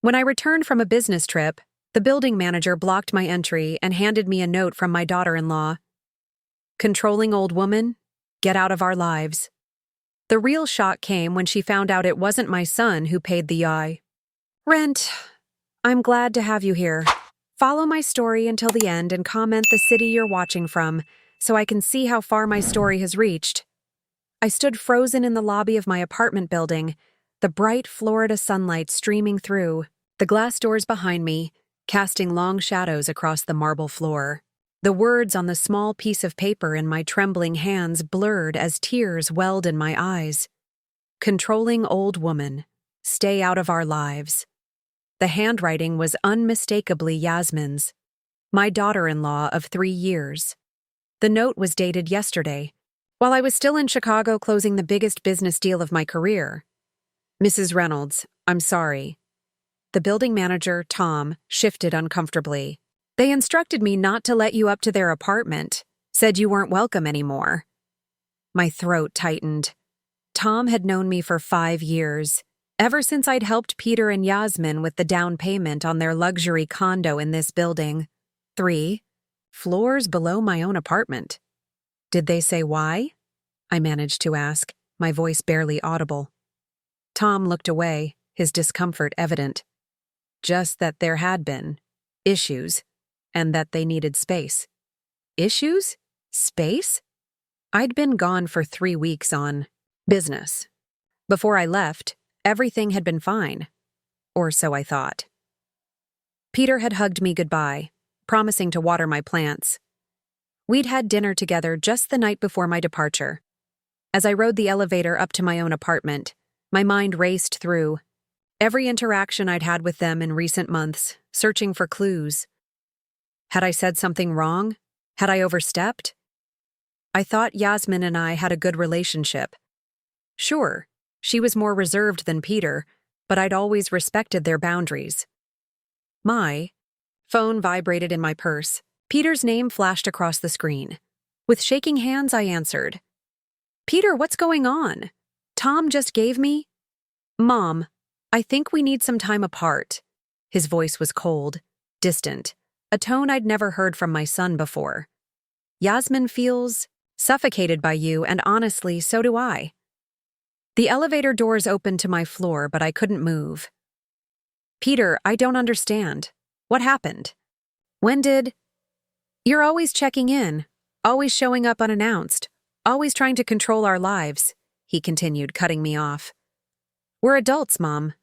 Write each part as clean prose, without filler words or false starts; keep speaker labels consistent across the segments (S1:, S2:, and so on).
S1: When I returned from a business trip, the building manager blocked my entry and handed me a note from my daughter-in-law. "Controlling old woman, get out of our lives." The real shock came when she found out it wasn't my son who paid the rent. I'm glad to have you here. Follow my story until the end and comment the city you're watching from, so I can see how far my story has reached. I stood frozen in the lobby of my apartment building, the bright Florida sunlight streaming through, the glass doors behind me, casting long shadows across the marble floor. The words on the small piece of paper in my trembling hands blurred as tears welled in my eyes. "Controlling old woman, stay out of our lives." The handwriting was unmistakably Yasmin's, my daughter-in-law of 3 years. The note was dated yesterday, while I was still in Chicago closing the biggest business deal of my career. "Mrs. Reynolds, I'm sorry." The building manager, Tom, shifted uncomfortably. "They instructed me not to let you up to their apartment, said you weren't welcome anymore." My throat tightened. Tom had known me for 5 years, ever since I'd helped Peter and Yasmin with the down payment on their luxury condo in this building. 3 floors below my own apartment. "Did they say why?" I managed to ask, my voice barely audible. Tom looked away, his discomfort evident. "Just that there had been issues, and that they needed space." Issues? Space? I'd been gone for 3 weeks on business. Before I left, everything had been fine. Or so I thought. Peter had hugged me goodbye, promising to water my plants. We'd had dinner together just the night before my departure. As I rode the elevator up to my own apartment, my mind raced through every interaction I'd had with them in recent months, searching for clues. Had I said something wrong? Had I overstepped? I thought Yasmin and I had a good relationship. Sure, she was more reserved than Peter, but I'd always respected their boundaries. My phone vibrated in my purse. Peter's name flashed across the screen. With shaking hands, I answered. "Peter, what's going on? Tom just gave me—" "Mom, I think we need some time apart." His voice was cold, distant, a tone I'd never heard from my son before. "Yasmin feels suffocated by you, and honestly, so do I." The elevator doors opened to my floor, but I couldn't move. "Peter, I don't understand. What happened? When did—" "You're always checking in, always showing up unannounced, always trying to control our lives," he continued, cutting me off. "We're adults, Mom.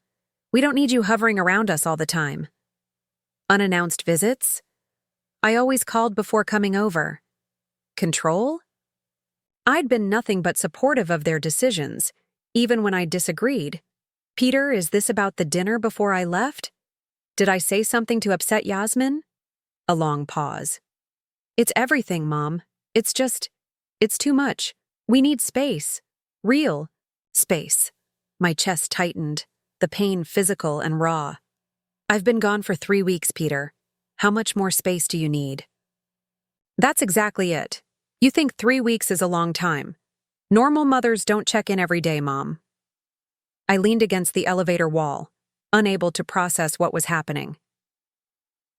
S1: We don't need you hovering around us all the time." "Unannounced visits? I always called before coming over." "Control?" I'd been nothing but supportive of their decisions, even when I disagreed. "Peter, is this about the dinner before I left? Did I say something to upset Yasmin?" A long pause. "It's everything, Mom. It's too much. We need space. Real space." My chest tightened, the pain physical and raw. "I've been gone for 3 weeks, Peter. How much more space do you need?" "That's exactly it. You think 3 weeks is a long time. Normal mothers don't check in every day, Mom." I leaned against the elevator wall, unable to process what was happening.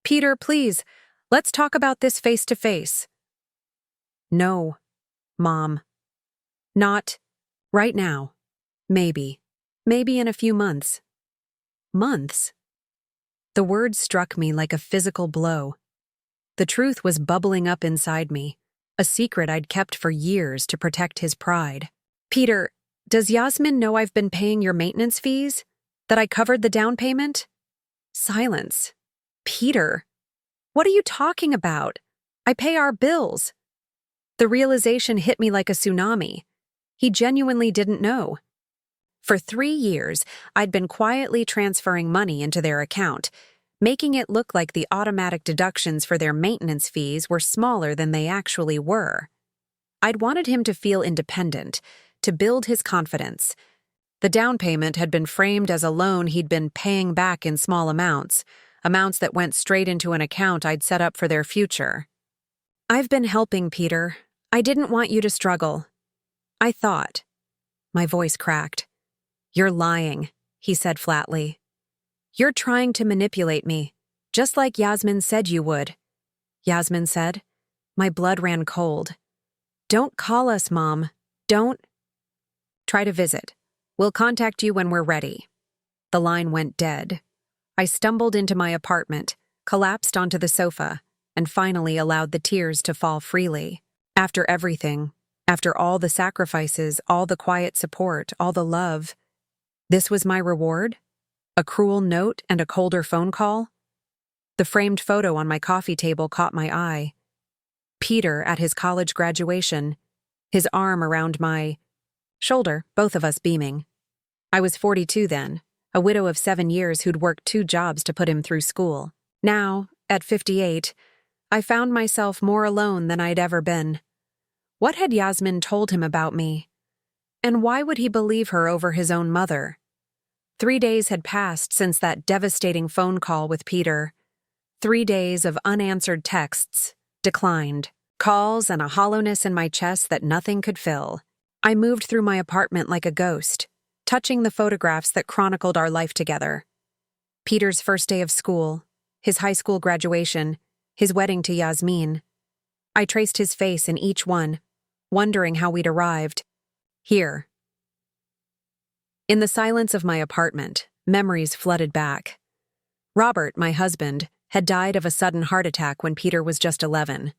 S1: "Peter, please, let's talk about this face to face." "No, Mom. Not right now. Maybe. Maybe in a few months." Months? The words struck me like a physical blow. The truth was bubbling up inside me, a secret I'd kept for years to protect his pride. "Peter, does Yasmin know I've been paying your maintenance fees? That I covered the down payment?" Silence. "Peter, what are you talking about? I pay our bills." The realization hit me like a tsunami. He genuinely didn't know. For 3 years, I'd been quietly transferring money into their account, making it look like the automatic deductions for their maintenance fees were smaller than they actually were. I'd wanted him to feel independent, to build his confidence. The down payment had been framed as a loan he'd been paying back in small amounts that went straight into an account I'd set up for their future. "I've been helping, Peter. I didn't want you to struggle." I thought. My voice cracked. "You're lying," he said flatly. "You're trying to manipulate me, just like Yasmin said you would." Yasmin said. My blood ran cold. "Don't call us, Mom. Don't." "Try to visit. We'll contact you when we're ready." The line went dead. I stumbled into my apartment, collapsed onto the sofa, and finally allowed the tears to fall freely. After everything, after all the sacrifices, all the quiet support, all the love, this was my reward? A cruel note and a colder phone call? The framed photo on my coffee table caught my eye. Peter at his college graduation, his arm around my shoulder, both of us beaming. I was 42 then, a widow of 7 years who'd worked 2 jobs to put him through school. Now, at 58, I found myself more alone than I'd ever been. What had Yasmin told him about me? And why would he believe her over his own mother? 3 days had passed since that devastating phone call with Peter. 3 days of unanswered texts, declined, calls and a hollowness in my chest that nothing could fill. I moved through my apartment like a ghost, touching the photographs that chronicled our life together. Peter's first day of school, his high school graduation, his wedding to Yasmin. I traced his face in each one, wondering how we'd arrived. Here. In the silence of my apartment, memories flooded back. Robert, my husband, had died of a sudden heart attack when Peter was just 11.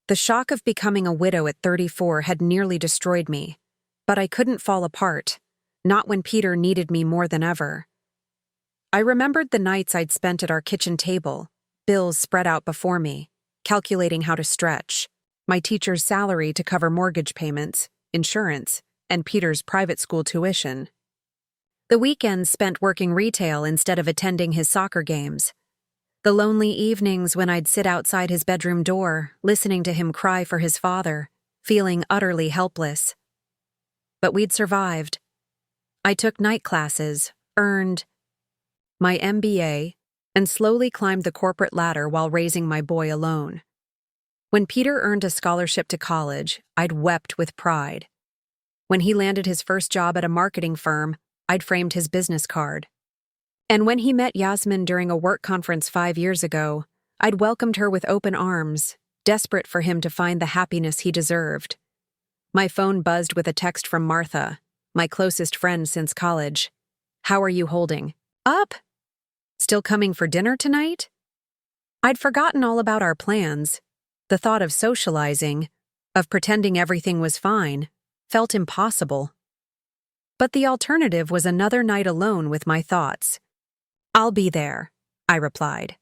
S1: The shock of becoming a widow at 34 had nearly destroyed me, but I couldn't fall apart, not when Peter needed me more than ever. I remembered the nights I'd spent at our kitchen table, bills spread out before me, calculating how to stretch, my teacher's salary to cover mortgage payments, insurance, and Peter's private school tuition. The weekends spent working retail instead of attending his soccer games. The lonely evenings when I'd sit outside his bedroom door, listening to him cry for his father, feeling utterly helpless. But we'd survived. I took night classes, earned my MBA, and slowly climbed the corporate ladder while raising my boy alone. When Peter earned a scholarship to college, I'd wept with pride. When he landed his first job at a marketing firm, I'd framed his business card. And when he met Yasmin during a work conference 5 years ago, I'd welcomed her with open arms, desperate for him to find the happiness he deserved. My phone buzzed with a text from Martha, my closest friend since college. "How are you holding up? Still coming for dinner tonight?" I'd forgotten all about our plans. The thought of socializing, of pretending everything was fine, felt impossible. But the alternative was another night alone with my thoughts. "I'll be there," I replied.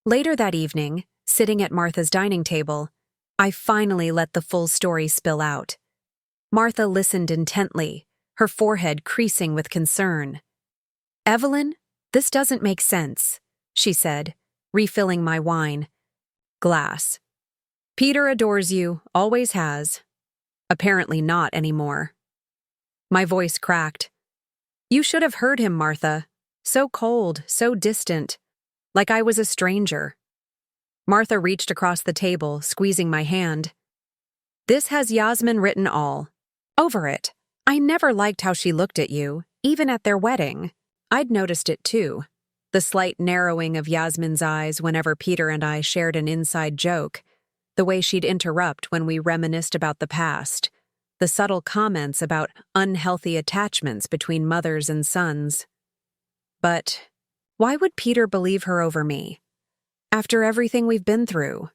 S1: Later that evening, sitting at Martha's dining table, I finally let the full story spill out. Martha listened intently, her forehead creasing with concern. "Evelyn, this doesn't make sense," she said, refilling my wine glass. "Peter adores you, always has. Apparently not anymore." My voice cracked. "You should have heard him, Martha. So cold, so distant, like I was a stranger." Martha reached across the table, squeezing my hand. "This has Yasmin written all over it. I never liked how she looked at you, even at their wedding." I'd noticed it too, the slight narrowing of Yasmin's eyes whenever Peter and I shared an inside joke, the way she'd interrupt when we reminisced about the past, the subtle comments about unhealthy attachments between mothers and sons. But why would Peter believe her over me? After everything we've been through?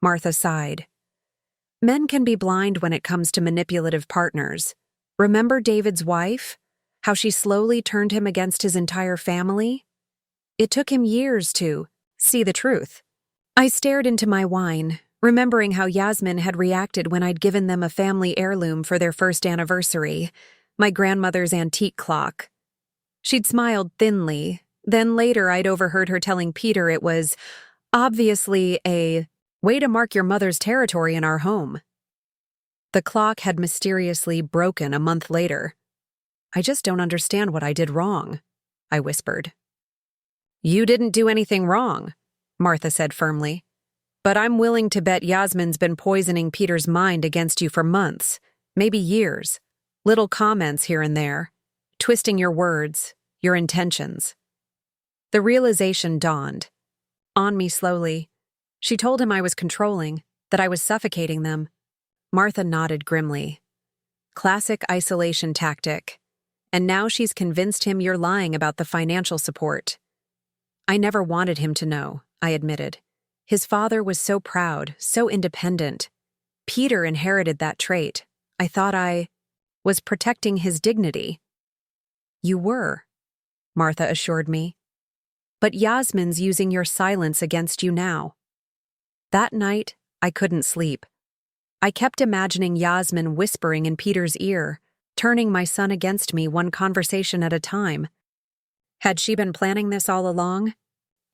S1: Martha sighed. "Men can be blind when it comes to manipulative partners. Remember David's wife? How she slowly turned him against his entire family? It took him years to see the truth." I stared into my wine, remembering how Yasmin had reacted when I'd given them a family heirloom for their first anniversary, my grandmother's antique clock. She'd smiled thinly, then later I'd overheard her telling Peter it was obviously a way to mark your mother's territory in our home. The clock had mysteriously broken a month later. "I just don't understand what I did wrong," I whispered. "You didn't do anything wrong," Martha said firmly. "But I'm willing to bet Yasmin's been poisoning Peter's mind against you for months, maybe years. Little comments here and there, twisting your words, your intentions." The realization dawned on me slowly. She told him I was controlling, that I was suffocating them. Martha nodded grimly. Classic isolation tactic. And now she's convinced him you're lying about the financial support. I never wanted him to know, I admitted. His father was so proud, so independent. Peter inherited that trait. I thought I was protecting his dignity. You were, Martha assured me. But Yasmin's using your silence against you now. That night, I couldn't sleep. I kept imagining Yasmin whispering in Peter's ear, turning my son against me one conversation at a time. Had she been planning this all along?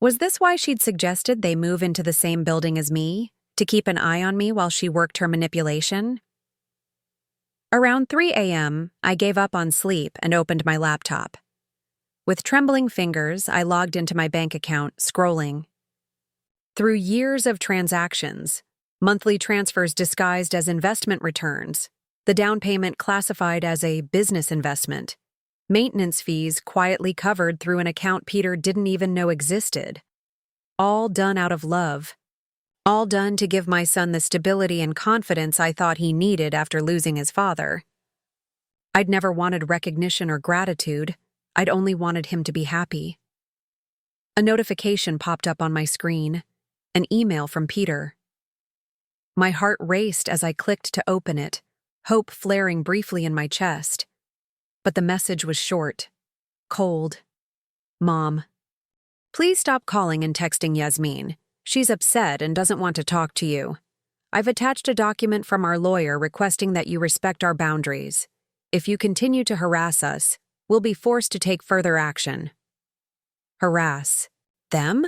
S1: Was this why she'd suggested they move into the same building as me, to keep an eye on me while she worked her manipulation? Around 3 a.m., I gave up on sleep and opened my laptop. With trembling fingers, I logged into my bank account, scrolling. Through years of transactions, monthly transfers disguised as investment returns, the down payment classified as a business investment, maintenance fees quietly covered through an account Peter didn't even know existed. All done out of love. All done to give my son the stability and confidence I thought he needed after losing his father. I'd never wanted recognition or gratitude. I'd only wanted him to be happy. A notification popped up on my screen, an email from Peter. My heart raced as I clicked to open it, hope flaring briefly in my chest. But the message was short, cold. Mom, please stop calling and texting Yasmin. She's upset and doesn't want to talk to you. I've attached a document from our lawyer requesting that you respect our boundaries. If you continue to harass us, we'll be forced to take further action. Harass them?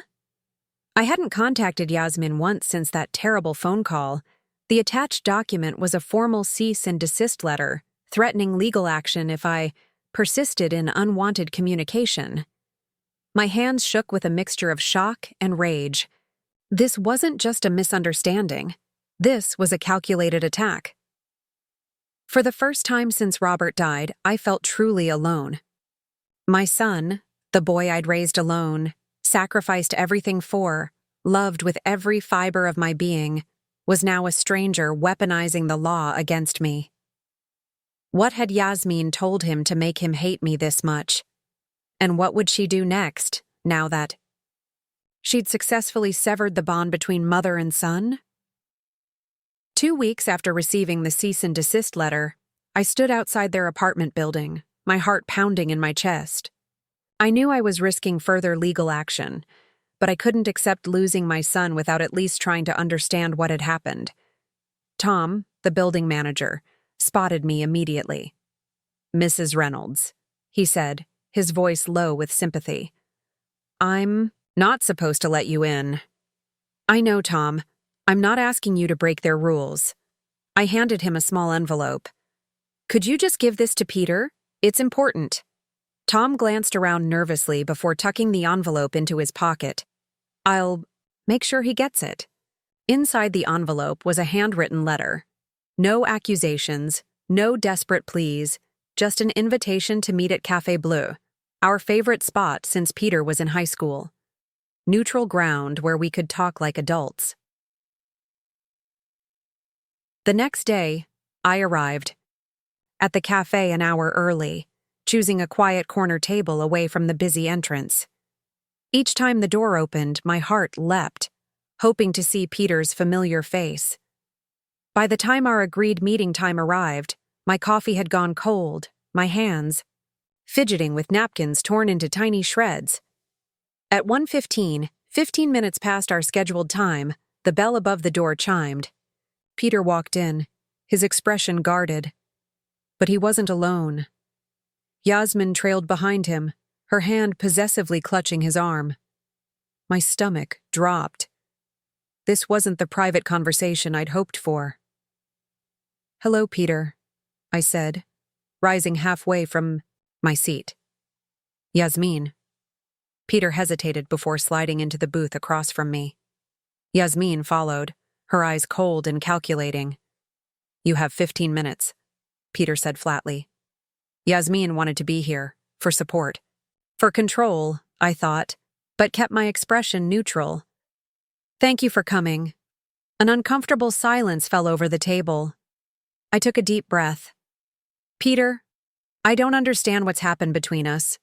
S1: I hadn't contacted Yasmin once since that terrible phone call. The attached document was a formal cease and desist letter, threatening legal action if I persisted in unwanted communication. My hands shook with a mixture of shock and rage. This wasn't just a misunderstanding. This was a calculated attack. For the first time since Robert died, I felt truly alone. My son, the boy I'd raised alone, sacrificed everything for, loved with every fiber of my being, was now a stranger weaponizing the law against me. What had Yasmin told him to make him hate me this much? And what would she do next, now that she'd successfully severed the bond between mother and son? 2 weeks after receiving the cease and desist letter, I stood outside their apartment building, my heart pounding in my chest. I knew I was risking further legal action, but I couldn't accept losing my son without at least trying to understand what had happened. Tom, the building manager, spotted me immediately. "Mrs. Reynolds," he said, his voice low with sympathy. "I'm not supposed to let you in." "I know, Tom. I'm not asking you to break their rules." I handed him a small envelope. "Could you just give this to Peter? It's important." Tom glanced around nervously before tucking the envelope into his pocket. "I'll make sure he gets it." Inside the envelope was a handwritten letter. No accusations, no desperate pleas, just an invitation to meet at Café Bleu, our favorite spot since Peter was in high school. Neutral ground where we could talk like adults. The next day, I arrived. At the cafe an hour early, choosing a quiet corner table away from the busy entrance. Each time the door opened, my heart leapt, hoping to see Peter's familiar face. By the time our agreed meeting time arrived, my coffee had gone cold, my hands fidgeting with napkins torn into tiny shreds. At 1:15, 15 minutes past our scheduled time, the bell above the door chimed. Peter walked in, his expression guarded. But he wasn't alone. Yasmin trailed behind him, her hand possessively clutching his arm. My stomach dropped. This wasn't the private conversation I'd hoped for. "Hello, Peter," I said, rising halfway from my seat. "Yasmin." Peter hesitated before sliding into the booth across from me. Yasmin followed, her eyes cold and calculating. "You have 15 minutes, Peter said flatly. Yasmin wanted to be here, for support. For control, I thought, but kept my expression neutral. "Thank you for coming." An uncomfortable silence fell over the table. I took a deep breath. "Peter, I don't understand what's happened between us.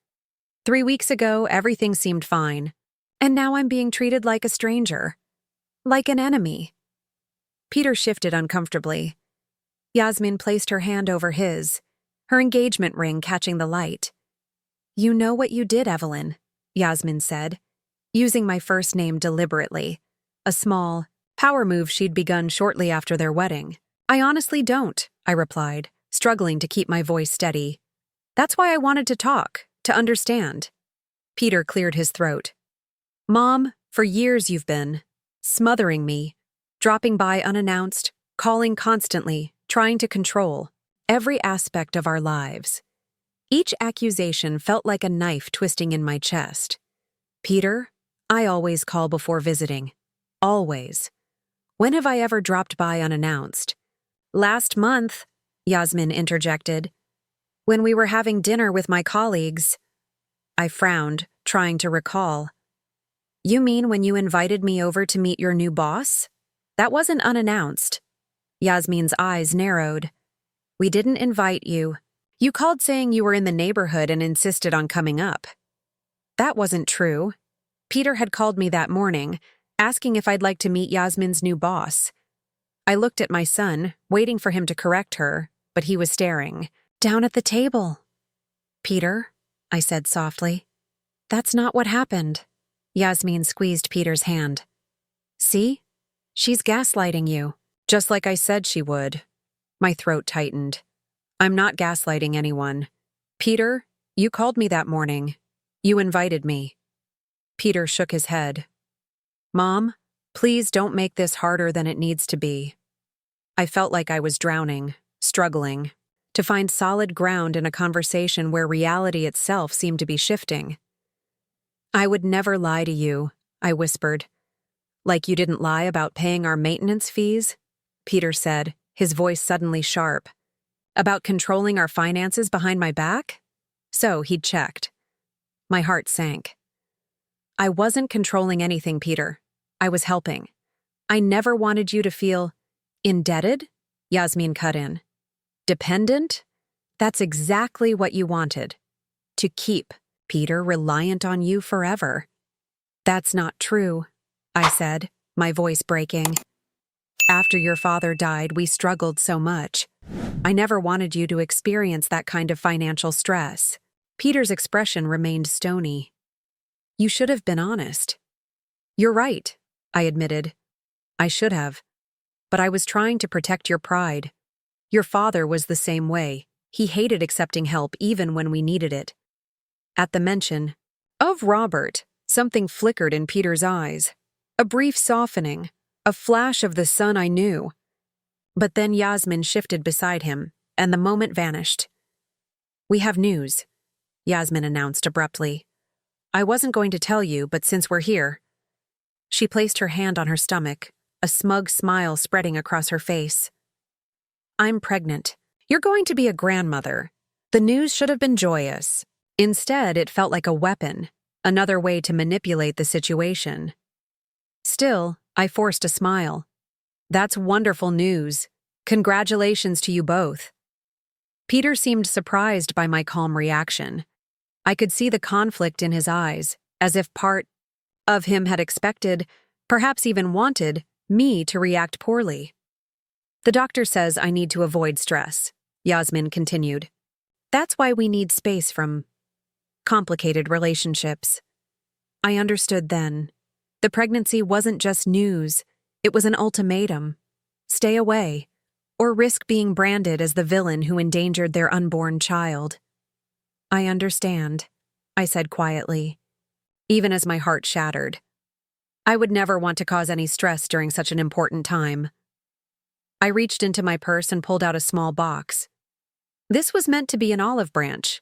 S1: 3 weeks ago, everything seemed fine, and now I'm being treated like a stranger, like an enemy." Peter shifted uncomfortably. Yasmin placed her hand over his, her engagement ring catching the light. "You know what you did, Evelyn," Yasmin said, using my first name deliberately, a small, power move she'd begun shortly after their wedding. "I honestly don't," I replied, struggling to keep my voice steady. "That's why I wanted to talk, to understand." Peter cleared his throat. "Mom, for years you've been smothering me, dropping by unannounced, calling constantly, trying to control every aspect of our lives." Each accusation felt like a knife twisting in my chest. "Peter, I always call before visiting. Always. When have I ever dropped by unannounced?" "Last month," Yasmin interjected, "when we were having dinner with my colleagues." I frowned, trying to recall. "You mean when you invited me over to meet your new boss? That wasn't unannounced." Yasmin's eyes narrowed. "We didn't invite you. You called saying you were in the neighborhood and insisted on coming up." "That wasn't true. Peter had called me that morning, asking if I'd like to meet Yasmin's new boss." I looked at my son, waiting for him to correct her, but he was staring. "Down at the table." "Peter," I said softly. "That's not what happened." Yasmin squeezed Peter's hand. "See? She's gaslighting you, just like I said she would." My throat tightened. "I'm not gaslighting anyone. Peter, you called me that morning. You invited me." Peter shook his head. "Mom, please don't make this harder than it needs to be." I felt like I was drowning, struggling, to find solid ground in a conversation where reality itself seemed to be shifting. "I would never lie to you," I whispered. "Like you didn't lie about paying our maintenance fees?" Peter said, his voice suddenly sharp. "About controlling our finances behind my back?" So he'd checked. My heart sank. "I wasn't controlling anything, Peter. I was helping. I never wanted you to feel indebted," Yasmin cut in. "Dependent? That's exactly what you wanted. To keep Peter reliant on you forever." "That's not true," I said, my voice breaking. "After your father died, we struggled so much. I never wanted you to experience that kind of financial stress." Peter's expression remained stony. "You should have been honest." "You're right," I admitted. "I should have. But I was trying to protect your pride. Your father was the same way. He hated accepting help even when we needed it." At the mention of Robert, something flickered in Peter's eyes. A brief softening, a flash of the son I knew. But then Yasmin shifted beside him, and the moment vanished. "We have news," Yasmin announced abruptly. "I wasn't going to tell you, but since we're here." She placed her hand on her stomach, a smug smile spreading across her face. "I'm pregnant. You're going to be a grandmother." The news should have been joyous. Instead, it felt like a weapon, another way to manipulate the situation. Still, I forced a smile. "That's wonderful news. Congratulations to you both." Peter seemed surprised by my calm reaction. I could see the conflict in his eyes, as if part of him had expected, perhaps even wanted, me to react poorly. "The doctor says I need to avoid stress," Yasmin continued. "That's why we need space from complicated relationships." I understood then. The pregnancy wasn't just news, it was an ultimatum. Stay away, or risk being branded as the villain who endangered their unborn child. "I understand," I said quietly, even as my heart shattered. I would never want to cause any stress during such an important time. I reached into my purse and pulled out a small box. This was meant to be an olive branch.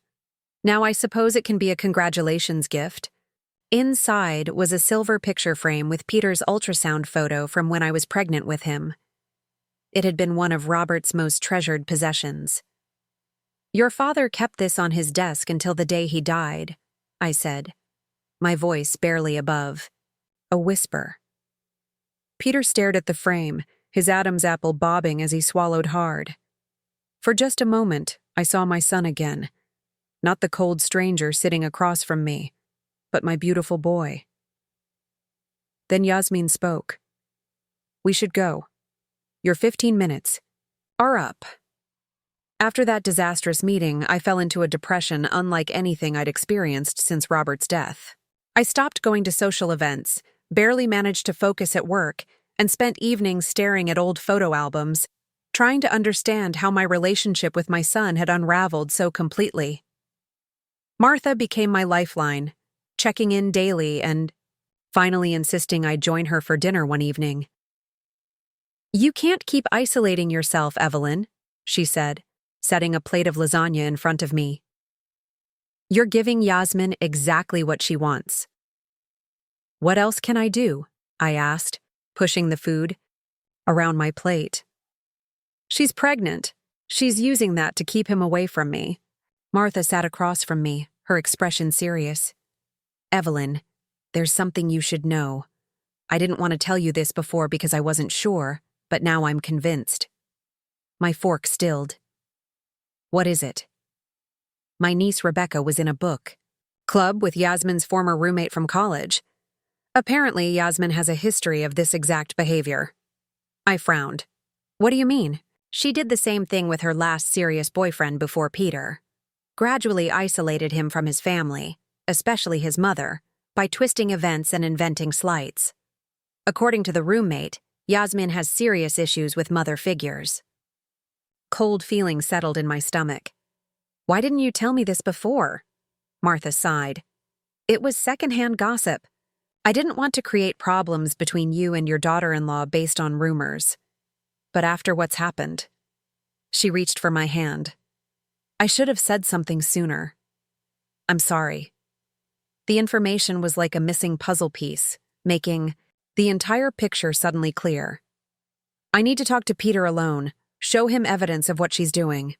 S1: Now I suppose it can be a congratulations gift. Inside was a silver picture frame with Peter's ultrasound photo from when I was pregnant with him. It had been one of Robert's most treasured possessions. "Your father kept this on his desk until the day he died," I said. my voice barely above. A whisper. Peter stared at the frame, his Adam's apple bobbing as he swallowed hard. For just a moment, I saw my son again. Not the cold stranger sitting across from me, but my beautiful boy. Then Yasmin spoke. "We should go. Your 15 minutes are up." After that disastrous meeting, I fell into a depression unlike anything I'd experienced since Robert's death. I stopped going to social events, barely managed to focus at work, and spent evenings staring at old photo albums, trying to understand how my relationship with my son had unraveled so completely. Martha became my lifeline, checking in daily and finally insisting I join her for dinner one evening. "You can't keep isolating yourself, Evelyn," she said, setting a plate of lasagna in front of me. "You're giving Yasmin exactly what she wants." "What else can I do?" I asked, pushing the food around my plate. "She's pregnant. She's using that to keep him away from me." Martha sat across from me, her expression serious. "Evelyn, there's something you should know. I didn't want to tell you this before because I wasn't sure, but now I'm convinced." My fork stilled. "What is it?" My niece Rebecca was in a book club with Yasmin's former roommate from college. Apparently, Yasmin has a history of this exact behavior. I frowned. "What do you mean?" "She did the same thing with her last serious boyfriend before Peter. Gradually isolated him from his family, especially his mother, by twisting events and inventing slights. According to the roommate, Yasmin has serious issues with mother figures." Cold feelings settled in my stomach. "Why didn't you tell me this before?" Martha sighed. "It was secondhand gossip. I didn't want to create problems between you and your daughter-in-law based on rumors. But after what's happened..." She reached for my hand. "I should have said something sooner. I'm sorry." The information was like a missing puzzle piece, making the entire picture suddenly clear. "I need to talk to Peter alone, show him evidence of what she's doing."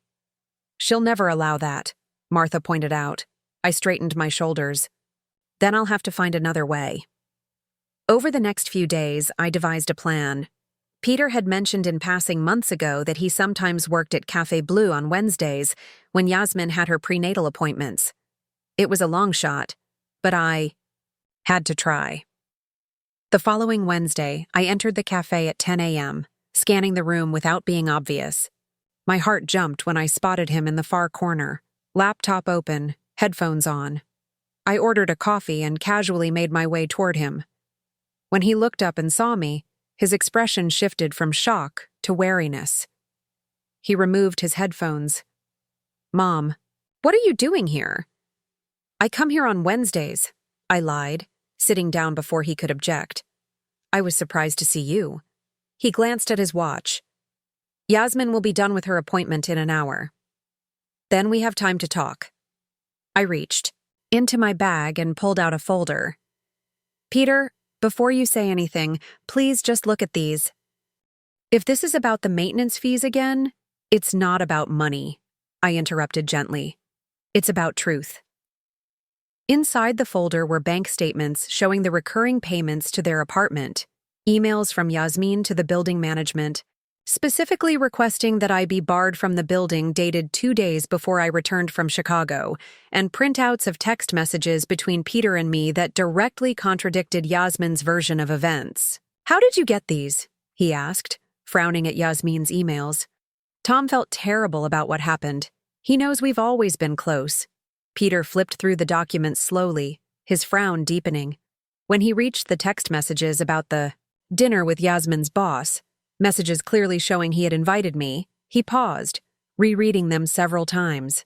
S1: "She'll never allow that," Martha pointed out. I straightened my shoulders. "Then I'll have to find another way." Over the next few days, I devised a plan. Peter had mentioned in passing months ago that he sometimes worked at Café Bleu on Wednesdays when Yasmin had her prenatal appointments. It was a long shot, but I had to try. The following Wednesday, I entered the cafe at 10 a.m., scanning the room without being obvious. My heart jumped when I spotted him in the far corner, laptop open, headphones on. I ordered a coffee and casually made my way toward him. When he looked up and saw me, his expression shifted from shock to wariness. He removed his headphones. "Mom, what are you doing here?" "I come here on Wednesdays," I lied, sitting down before he could object. "I was surprised to see you." He glanced at his watch. "Yasmin will be done with her appointment in an hour. Then we have time to talk." I reached into my bag and pulled out a folder. "Peter, before you say anything, please just look at these. If this is about the maintenance fees again, it's not about money," I interrupted gently. "It's about truth." Inside the folder were bank statements showing the recurring payments to their apartment, emails from Yasmin to the building management, specifically requesting that I be barred from the building dated 2 days before I returned from Chicago, and printouts of text messages between Peter and me that directly contradicted Yasmin's version of events. "How did you get these?" he asked, frowning at Yasmin's emails. Tom felt terrible about what happened. He knows we've always been close. Peter flipped through the documents slowly, his frown deepening. When he reached the text messages about the dinner with Yasmin's boss, messages clearly showing he had invited me, he paused, rereading them several times.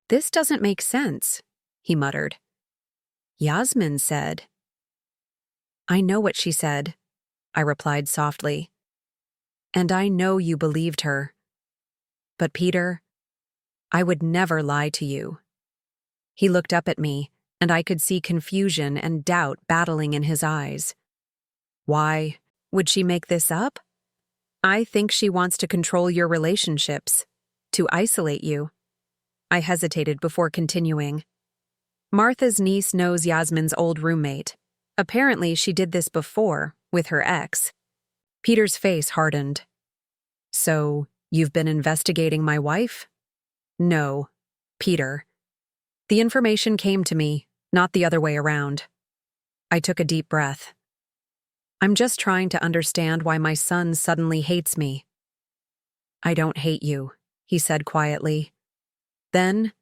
S1: "This doesn't make sense," he muttered. "Yasmin said..." "I know what she said," I replied softly. "And I know you believed her. But Peter, I would never lie to you." He looked up at me, and I could see confusion and doubt battling in his eyes. "Why would she make this up?" "I think she wants to control your relationships, to isolate you." I hesitated before continuing. Martha's niece knows Yasmin's old roommate. Apparently, she did this before, with her ex. Peter's face hardened. So, you've been investigating my wife? No, Peter. The information came to me, not the other way around. I took a deep breath. I'm just trying to understand why my son suddenly hates me. I don't hate you, he said quietly. Then,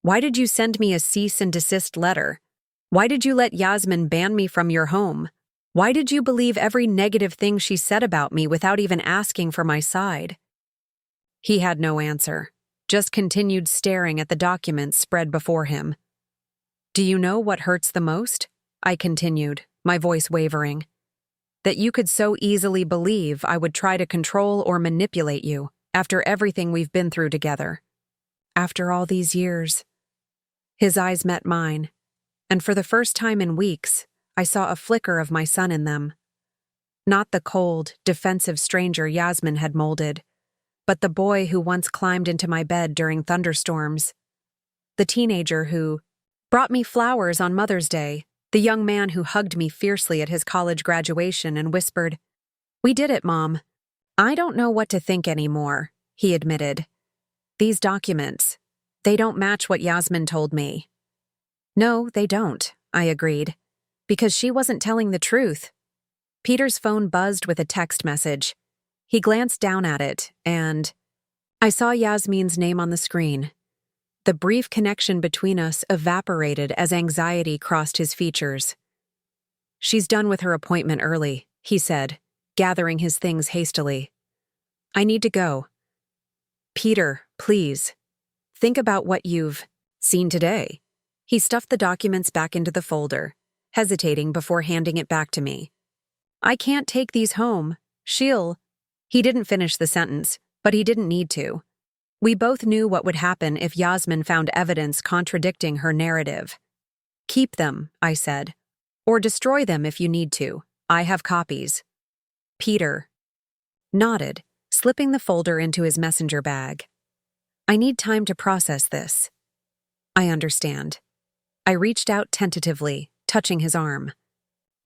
S1: why did you send me a cease and desist letter? Why did you let Yasmin ban me from your home? Why did you believe every negative thing she said about me without even asking for my side? He had no answer, just continued staring at the documents spread before him. Do you know what hurts the most? I continued, my voice wavering. That you could so easily believe I would try to control or manipulate you after everything we've been through together. After all these years. His eyes met mine, and for the first time in weeks, I saw a flicker of my son in them. Not the cold, defensive stranger Yasmin had molded, but the boy who once climbed into my bed during thunderstorms. The teenager who brought me flowers on Mother's Day. The young man who hugged me fiercely at his college graduation and whispered, "We did it, Mom." I don't know what to think anymore, he admitted. These documents, they don't match what Yasmin told me. No, they don't, I agreed, because she wasn't telling the truth. Peter's phone buzzed with a text message. He glanced down at it, and I saw Yasmin's name on the screen. The brief connection between us evaporated as anxiety crossed his features. She's done with her appointment early, he said, gathering his things hastily. I need to go. Peter, please. Think about what you've seen today. He stuffed the documents back into the folder, hesitating before handing it back to me. I can't take these home. He didn't finish the sentence, but he didn't need to. We both knew what would happen if Yasmin found evidence contradicting her narrative. Keep them, I said. Or destroy them if you need to. I have copies. Peter nodded, slipping the folder into his messenger bag. I need time to process this. I understand. I reached out tentatively, touching his arm.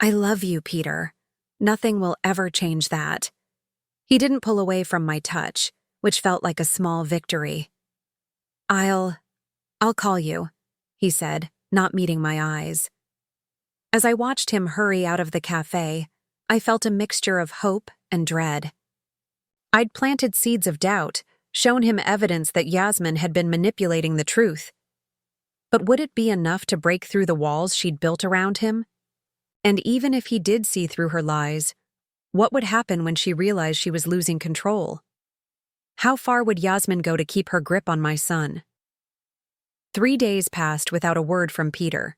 S1: I love you, Peter. Nothing will ever change that. He didn't pull away from my touch, which felt like a small victory. I'll call you, he said, not meeting my eyes. As I watched him hurry out of the cafe, I felt a mixture of hope and dread. I'd planted seeds of doubt, shown him evidence that Yasmin had been manipulating the truth. But would it be enough to break through the walls she'd built around him? And even if he did see through her lies, what would happen when she realized she was losing control? How far would Yasmin go to keep her grip on my son? 3 days passed without a word from Peter.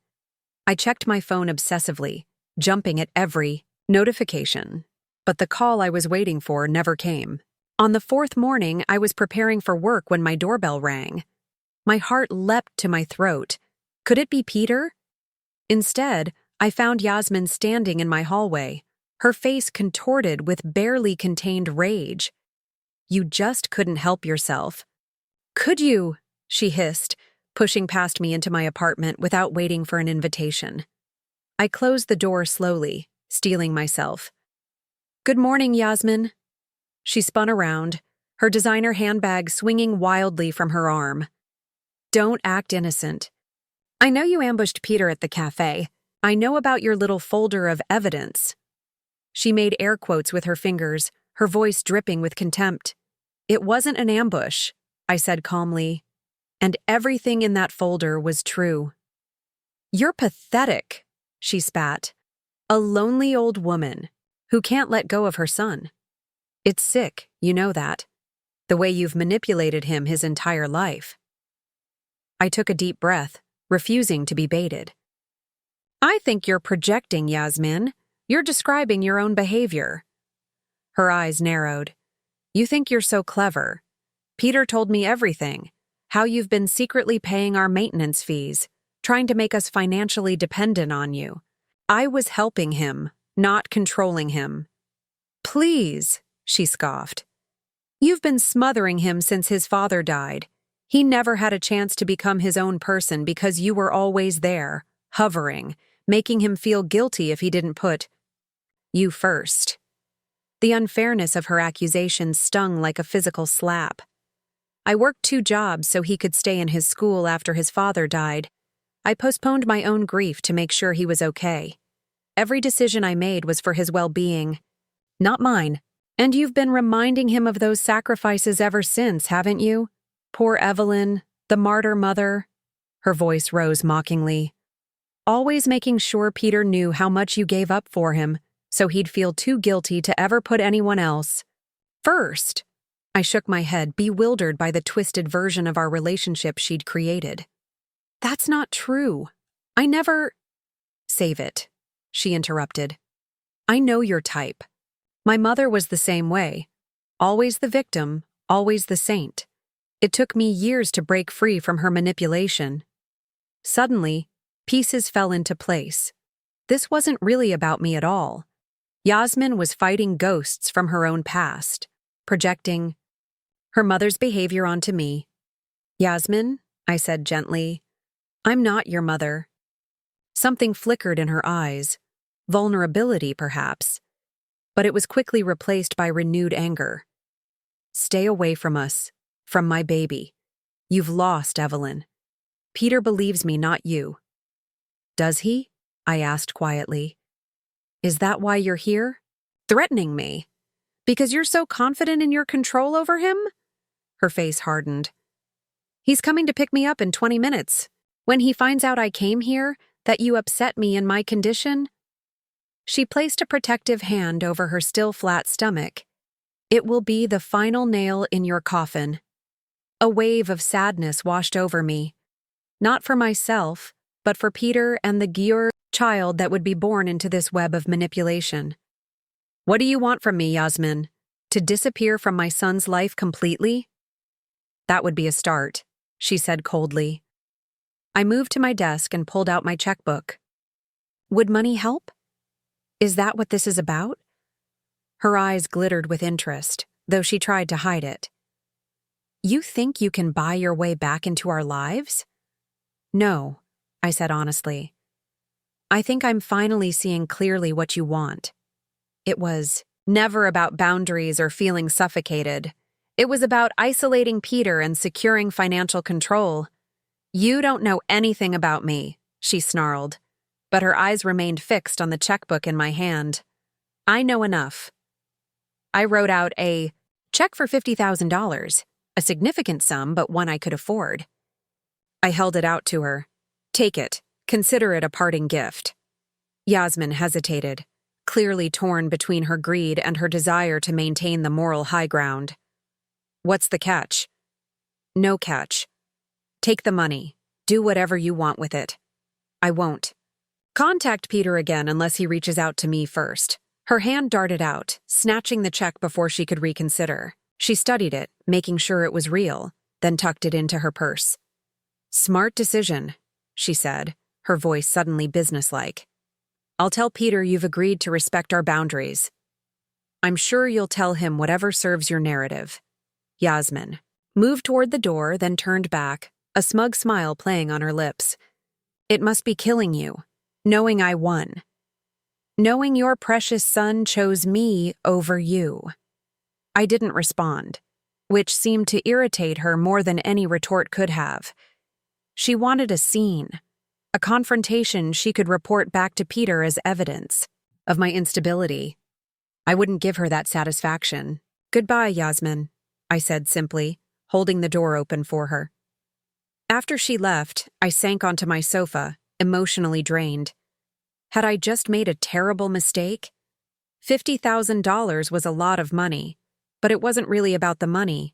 S1: I checked my phone obsessively, jumping at every notification. But the call I was waiting for never came. On the 4th morning, I was preparing for work when my doorbell rang. My heart leapt to my throat. Could it be Peter? Instead, I found Yasmin standing in my hallway, her face contorted with barely contained rage. You just couldn't help yourself. Could you? She hissed, pushing past me into my apartment without waiting for an invitation. I closed the door slowly, steeling myself. Good morning, Yasmin. She spun around, her designer handbag swinging wildly from her arm. Don't act innocent. I know you ambushed Peter at the cafe. I know about your little folder of evidence. She made air quotes with her fingers, her voice dripping with contempt. It wasn't an ambush, I said calmly, and everything in that folder was true. You're pathetic, she spat. A lonely old woman who can't let go of her son. It's sick, you know that. The way you've manipulated him his entire life. I took a deep breath, refusing to be baited. I think you're projecting, Yasmin. You're describing your own behavior. Her eyes narrowed. You think you're so clever. Peter told me everything. How you've been secretly paying our maintenance fees, trying to make us financially dependent on you. I was helping him, not controlling him. Please, she scoffed. You've been smothering him since his father died. He never had a chance to become his own person because you were always there, hovering, making him feel guilty if he didn't put you first. The unfairness of her accusations stung like a physical slap. I worked 2 jobs so he could stay in his school after his father died. I postponed my own grief to make sure he was okay. Every decision I made was for his well-being, not mine. And you've been reminding him of those sacrifices ever since, haven't you? Poor Evelyn, the martyr mother. Her voice rose mockingly. Always making sure Peter knew how much you gave up for him, so he'd feel too guilty to ever put anyone else first. I shook my head, bewildered by the twisted version of our relationship she'd created. That's not true. I never— Save it, she interrupted. I know your type. My mother was the same way. Always the victim, always the saint. It took me years to break free from her manipulation. Suddenly, pieces fell into place. This wasn't really about me at all. Yasmin was fighting ghosts from her own past, projecting her mother's behavior onto me. Yasmin, I said gently, I'm not your mother. Something flickered in her eyes, vulnerability perhaps, but it was quickly replaced by renewed anger. Stay away from us, from my baby. You've lost Evelyn. Peter believes me, not you. Does he? I asked quietly. Is that why you're here? Threatening me? Because you're so confident in your control over him? Her face hardened. He's coming to pick me up in 20 minutes. When he finds out I came here, that you upset me in my condition. She placed a protective hand over her still flat stomach. It will be the final nail in your coffin. A wave of sadness washed over me. Not for myself, but for Peter and the child that would be born into this web of manipulation. What do you want from me, Yasmin? To disappear from my son's life completely? That would be a start, she said coldly. I moved to my desk and pulled out my checkbook. Would money help? Is that what this is about? Her eyes glittered with interest, though she tried to hide it. You think you can buy your way back into our lives? No, I said honestly. I think I'm finally seeing clearly what you want. It was never about boundaries or feeling suffocated. It was about isolating Peter and securing financial control. You don't know anything about me, she snarled, but her eyes remained fixed on the checkbook in my hand. I know enough. I wrote out a check for $50,000, a significant sum, but one I could afford. I held it out to her. Take it. Consider it a parting gift. Yasmin hesitated, clearly torn between her greed and her desire to maintain the moral high ground. What's the catch? No catch. Take the money. Do whatever you want with it. I won't. Contact Peter again unless he reaches out to me first. Her hand darted out, snatching the check before she could reconsider. She studied it, making sure it was real, then tucked it into her purse. Smart decision, she said, her voice suddenly businesslike. I'll tell Peter you've agreed to respect our boundaries. I'm sure you'll tell him whatever serves your narrative. Yasmin moved toward the door, then turned back, a smug smile playing on her lips. It must be killing you, knowing I won. Knowing your precious son chose me over you. I didn't respond, which seemed to irritate her more than any retort could have. She wanted a scene, a confrontation she could report back to Peter as evidence of my instability. I wouldn't give her that satisfaction. Goodbye, Yasmin, I said simply, holding the door open for her. After she left, I sank onto my sofa, emotionally drained. Had I just made a terrible mistake? $50,000 was a lot of money, but it wasn't really about the money.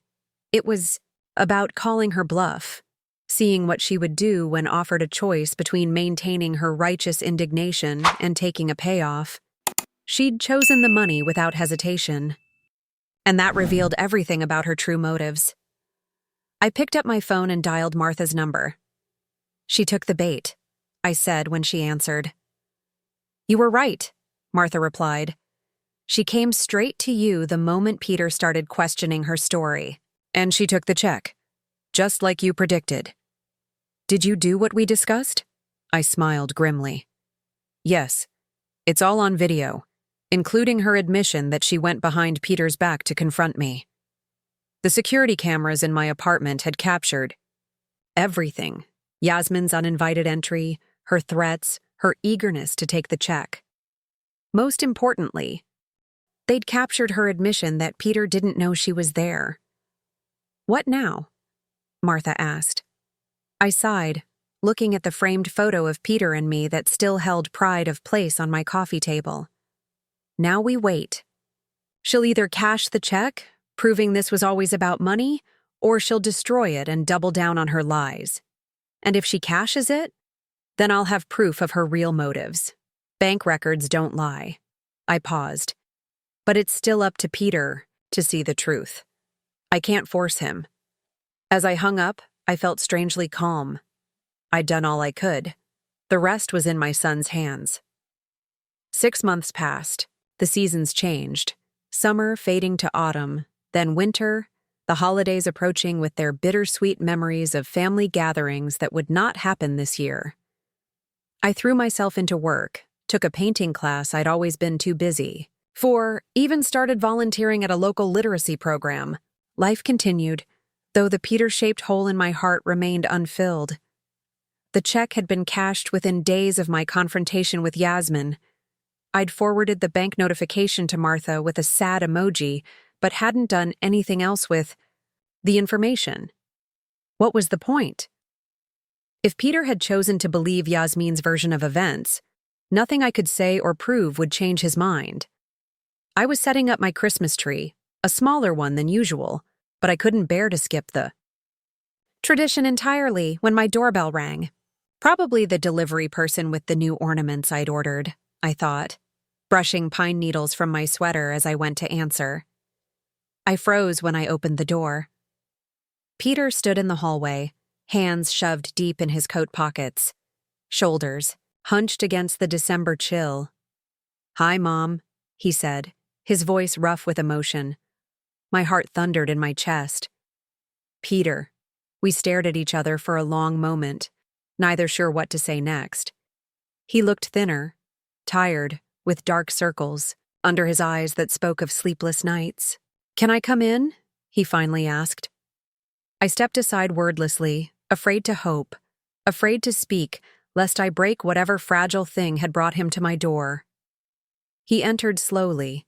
S1: It was about calling her bluff, seeing what she would do when offered a choice between maintaining her righteous indignation and taking a payoff. She'd chosen the money without hesitation, and that revealed everything about her true motives. I picked up my phone and dialed Martha's number. She took the bait, I said when she answered. You were right, Martha replied. She came straight to you the moment Peter started questioning her story, and she took the check. just like you predicted. Did you do what we discussed? I smiled grimly. Yes. It's all on video, including her admission that she went behind Peter's back to confront me. The security cameras in my apartment had captured everything. Yasmin's uninvited entry, her threats, her eagerness to take the check. Most importantly, they'd captured her admission that Peter didn't know she was there. What now? Martha asked. I sighed, looking at the framed photo of Peter and me that still held pride of place on my coffee table. Now we wait. She'll either cash the check, proving this was always about money, or she'll destroy it and double down on her lies. And if she cashes it, then I'll have proof of her real motives. Bank records don't lie. I paused. But it's still up to Peter to see the truth. I can't force him. As I hung up, I felt strangely calm. I'd done all I could. The rest was in my son's hands. 6 months passed. The seasons changed. Summer fading to autumn, then winter, the holidays approaching with their bittersweet memories of family gatherings that would not happen this year. I threw myself into work, took a painting class I'd always been too busy for, even started volunteering at a local literacy program. Life continued, though the Peter-shaped hole in my heart remained unfilled. The check had been cashed within days of my confrontation with Yasmin. I'd forwarded the bank notification to Martha with a sad emoji, but hadn't done anything else with the information. What was the point? If Peter had chosen to believe Yasmin's version of events, nothing I could say or prove would change his mind. I was setting up my Christmas tree, a smaller one than usual, but I couldn't bear to skip the tradition entirely when my doorbell rang. Probably the delivery person with the new ornaments I'd ordered, I thought, brushing pine needles from my sweater as I went to answer. I froze when I opened the door. Peter stood in the hallway, hands shoved deep in his coat pockets, shoulders hunched against the December chill. "Hi, Mom," he said, his voice rough with emotion. My heart thundered in my chest. Peter. We stared at each other for a long moment, neither sure what to say next. He looked thinner, tired, with dark circles under his eyes that spoke of sleepless nights. "Can I come in?" he finally asked. I stepped aside wordlessly, afraid to hope, afraid to speak, lest I break whatever fragile thing had brought him to my door. He entered slowly,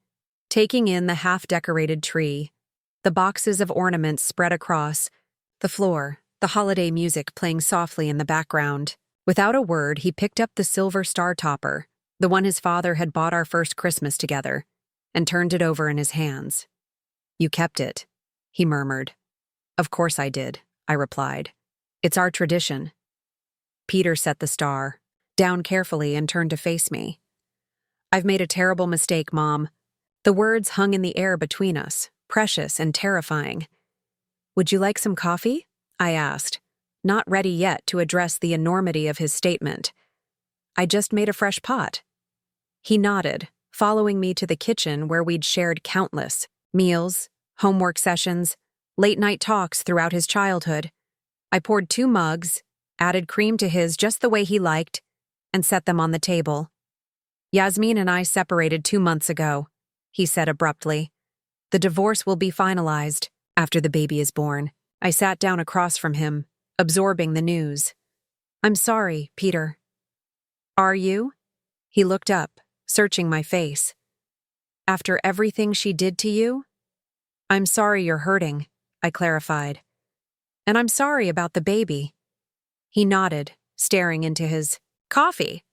S1: taking in the half-decorated tree, the boxes of ornaments spread across the floor, the holiday music playing softly in the background. Without a word, he picked up the silver star topper, the one his father had bought our first Christmas together, and turned it over in his hands. "You kept it," he murmured. "Of course I did," I replied. "It's our tradition." Peter set the star down carefully and turned to face me. "I've made a terrible mistake, Mom." The words hung in the air between us, precious and terrifying. "Would you like some coffee?" I asked, not ready yet to address the enormity of his statement. "I just made a fresh pot." He nodded, following me to the kitchen where we'd shared countless meals, homework sessions, late-night talks throughout his childhood. I poured 2 mugs, added cream to his just the way he liked, and set them on the table. "Yasmin and I separated 2 months ago," he said abruptly. "The divorce will be finalized after the baby is born." I sat down across from him, absorbing the news. "I'm sorry, Peter." "Are you?" He looked up, searching my face. "After everything she did to you?" "I'm sorry you're hurting," I clarified. "And I'm sorry about the baby." He nodded, staring into his coffee.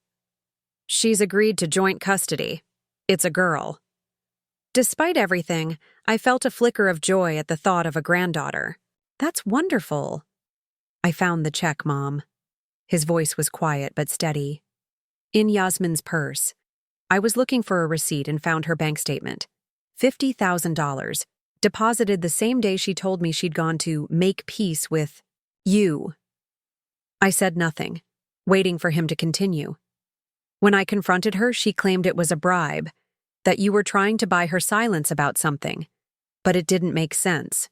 S1: "She's agreed to joint custody. It's a girl." Despite everything, I felt a flicker of joy at the thought of a granddaughter. "That's wonderful." "I found the check, Mom." His voice was quiet but steady. "In Yasmin's purse. I was looking for a receipt and found her bank statement. $50,000, deposited the same day she told me she'd gone to make peace with you." I said nothing, waiting for him to continue. "When I confronted her, she claimed it was a bribe, that you were trying to buy her silence about something, but it didn't make sense."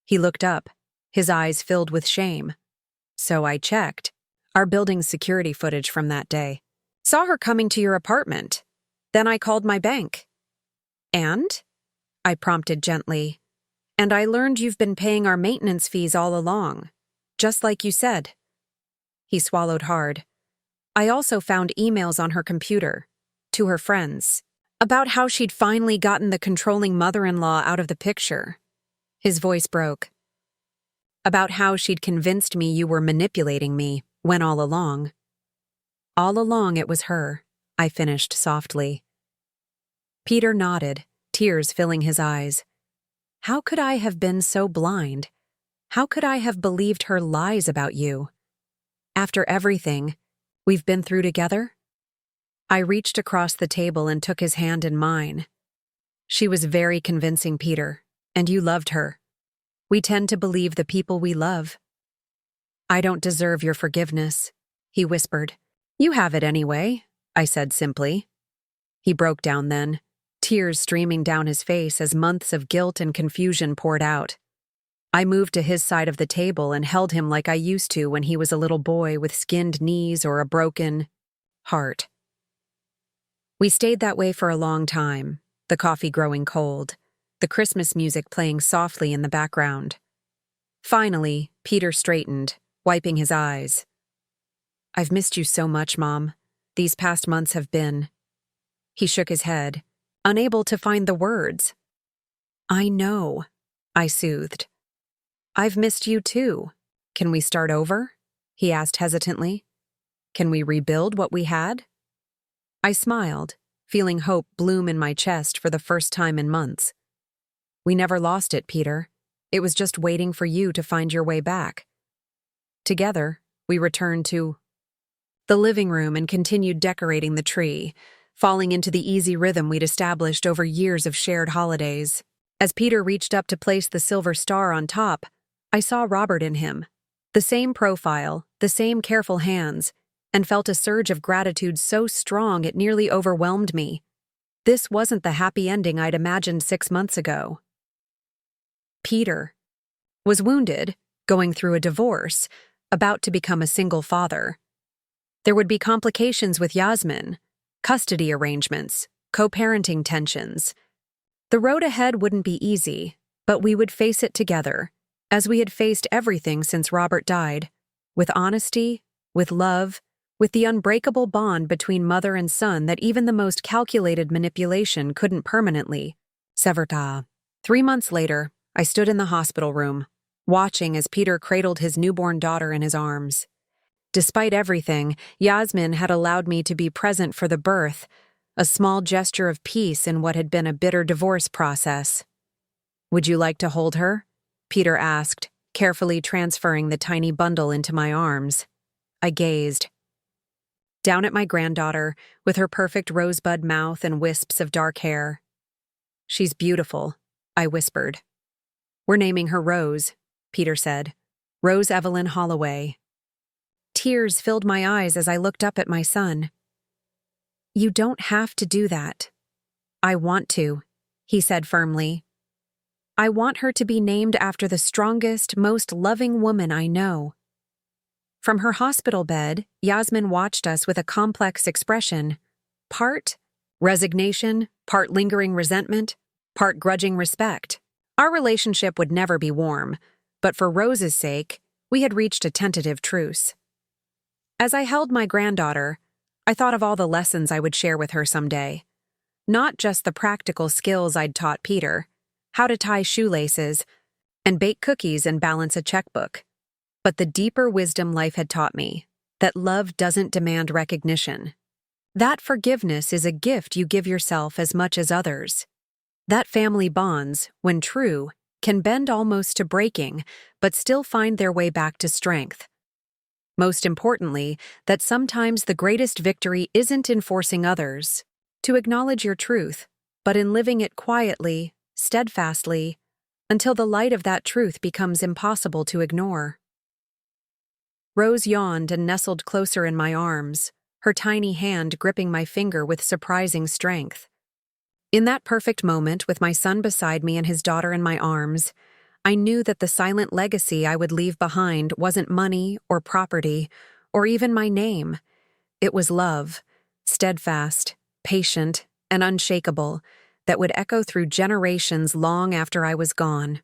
S1: He looked up, his eyes filled with shame. So I checked our building's security footage from that day. Saw her coming to your apartment. Then I called my bank. And? I prompted gently. And I learned you've been paying our maintenance fees all along, just like you said. He swallowed hard. I also found emails on her computer, to her friends, about how she'd finally gotten the controlling mother-in-law out of the picture. His voice broke. About how she'd convinced me you were manipulating me, when all along. All along it was her, I finished softly. Peter nodded, tears filling his eyes. How could I have been so blind? How could I have believed her lies about you? After everything we've been through together? I reached across the table and took his hand in mine. She was very convincing, Peter, and you loved her. We tend to believe the people we love. I don't deserve your forgiveness, he whispered. You have it anyway, I said simply. He broke down then, tears streaming down his face as months of guilt and confusion poured out. I moved to his side of the table and held him like I used to when he was a little boy with skinned knees or a broken heart. We stayed that way for a long time, the coffee growing cold, the Christmas music playing softly in the background. Finally, Peter straightened, wiping his eyes. I've missed you so much, Mom. These past months have been. He shook his head, unable to find the words. I know, I soothed. I've missed you too. Can we start over? He asked hesitantly. Can we rebuild what we had? I smiled, feeling hope bloom in my chest for the first time in months. We never lost it, Peter. It was just waiting for you to find your way back. Together, we returned to the living room and continued decorating the tree, falling into the easy rhythm we'd established over years of shared holidays. As Peter reached up to place the silver star on top, I saw Robert in him. The same profile, the same careful hands, and felt a surge of gratitude so strong it nearly overwhelmed me. This wasn't the happy ending I'd imagined 6 months ago. Peter was wounded, going through a divorce, about to become a single father. There would be complications with Yasmin, custody arrangements, co-parenting tensions. The road ahead wouldn't be easy, but we would face it together, as we had faced everything since Robert died, with honesty, with love, with the unbreakable bond between mother and son that even the most calculated manipulation couldn't permanently sever. 3 months later, I stood in the hospital room, watching as Peter cradled his newborn daughter in his arms. Despite everything, Yasmin had allowed me to be present for the birth, a small gesture of peace in what had been a bitter divorce process. Would you like to hold her? Peter asked, carefully transferring the tiny bundle into my arms. I gazed. Down at my granddaughter, with her perfect rosebud mouth and wisps of dark hair. She's beautiful, I whispered. We're naming her Rose, Peter said. Rose Evelyn Holloway. Tears filled my eyes as I looked up at my son. You don't have to do that. I want to, he said firmly. I want her to be named after the strongest, most loving woman I know. From her hospital bed, Yasmin watched us with a complex expression, part resignation, part lingering resentment, part grudging respect. Our relationship would never be warm, but for Rose's sake, we had reached a tentative truce. As I held my granddaughter, I thought of all the lessons I would share with her someday. Not just the practical skills I'd taught Peter, how to tie shoelaces, and bake cookies and balance a checkbook, but the deeper wisdom life had taught me, that love doesn't demand recognition. That forgiveness is a gift you give yourself as much as others. That family bonds, when true, can bend almost to breaking, but still find their way back to strength. Most importantly, that sometimes the greatest victory isn't in forcing others to acknowledge your truth, but in living it quietly, steadfastly, until the light of that truth becomes impossible to ignore. Rose yawned and nestled closer in my arms, her tiny hand gripping my finger with surprising strength. In that perfect moment, with my son beside me and his daughter in my arms, I knew that the silent legacy I would leave behind wasn't money or property or even my name. It was love, steadfast, patient, and unshakable, that would echo through generations long after I was gone.